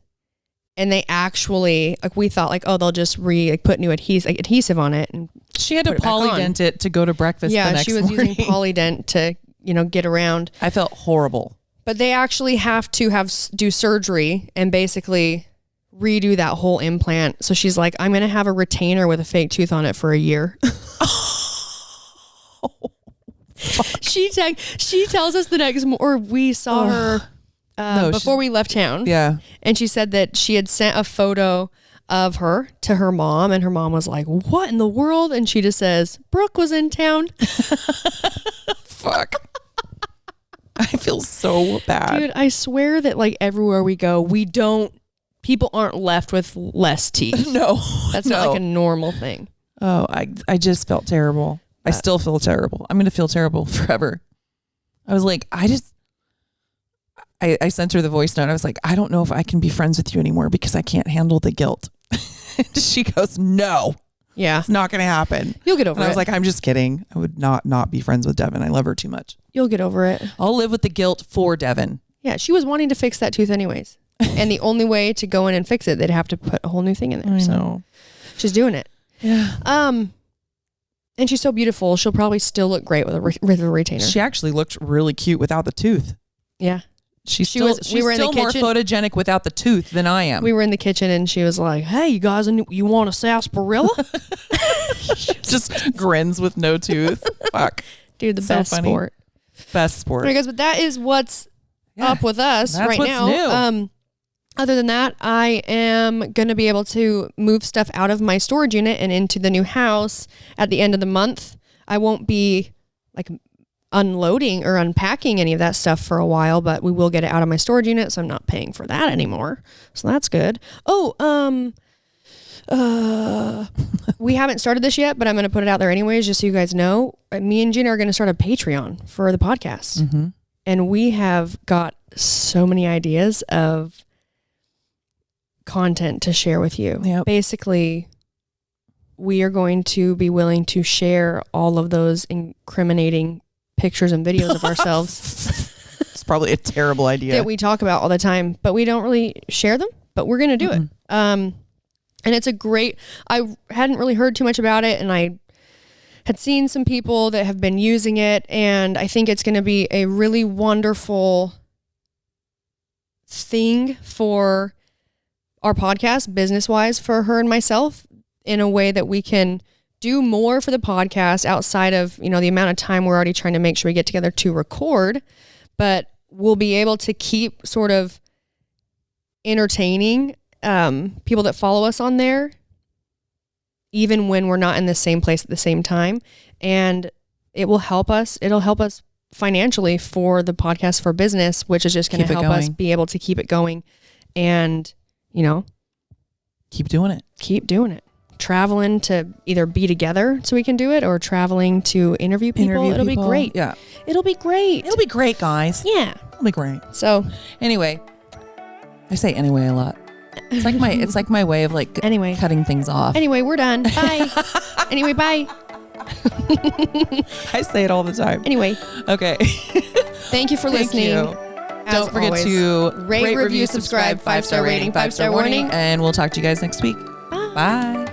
and they actually we thought they'll just put new adhesive on it, and she had to polydent it to go to breakfast. Yeah, the next morning. Using polydent to get around. I felt horrible, but they actually have to do surgery and basically redo that whole implant. So she's like, I'm gonna have a retainer with a fake tooth on it for a year. She tells us the next or we saw her before we left town. Yeah. And she said that she had sent a photo of her to her mom, and her mom was like, what in the world? And she just says, Brooke was in town. Fuck. I feel so bad. Dude, I swear that like everywhere we go, people aren't left with less teeth. No. That's not like a normal thing. Oh, I just felt terrible. I still feel terrible. I'm going to feel terrible forever. I was like, I sent her the voice note. I was like, I don't know if I can be friends with you anymore because I can't handle the guilt. She goes, no. Yeah. It's not going to happen. You'll get over it. I was like, I'm just kidding. I would not be friends with Devon. I love her too much. You'll get over it. I'll live with the guilt for Devon. Yeah, she was wanting to fix that tooth anyways. And the only way to go in and fix it, they'd have to put a whole new thing in there. I so know. she's doing it. Yeah. And she's so beautiful. She'll probably still look great with a retainer. She actually looked really cute without the tooth. Yeah. She's we were in the still more kitchen. photogenic without the tooth than I am. We were in the kitchen and she was like, hey, you guys, you want a sarsaparilla? Just grins with no tooth. Fuck. Dude, the So best funny. sport. Best sport. All right, guys, but that is what's up with us That's right what's now. new. Other than that, I am going to be able to move stuff out of my storage unit and into the new house at the end of the month. I won't be like unloading or unpacking any of that stuff for a while, but we will get it out of my storage unit, so I'm not paying for that anymore. So that's good. We haven't started this yet, but I'm going to put it out there anyways, just so you guys know. Me and Jeanna are going to start a Patreon for the podcast. Mm-hmm. And we have got so many ideas of content to share with you. Yep. Basically, we are going to be willing to share all of those incriminating pictures and videos of ourselves It's probably a terrible idea. that we talk about all the time, but we don't really share them, but we're going to do it. And it's I hadn't really heard too much about it, and I had seen some people that have been using it, and I think it's going to be a really wonderful thing for our podcast, business-wise, for her and myself, in a way that we can do more for the podcast outside of, the amount of time we're already trying to make sure we get together to record, but we'll be able to keep sort of entertaining people that follow us on there, even when we're not in the same place at the same time. And it'll help us financially for the podcast for business, which is just going to help us be able to keep it going and, keep doing it. Traveling to either be together so we can do it, or traveling to interview people. It'll be great. Yeah. It'll be great. It'll be great, guys. Yeah. It'll be great. So anyway, I say anyway a lot. It's like my way of anyway cutting things off. Anyway, we're done. Bye. Anyway, bye. I say it all the time. Anyway. Okay. Thank you for listening. You. Don't forget to rate, review, subscribe, 5-star rating, 5-star warning. And we'll talk to you guys next week. Bye. Bye.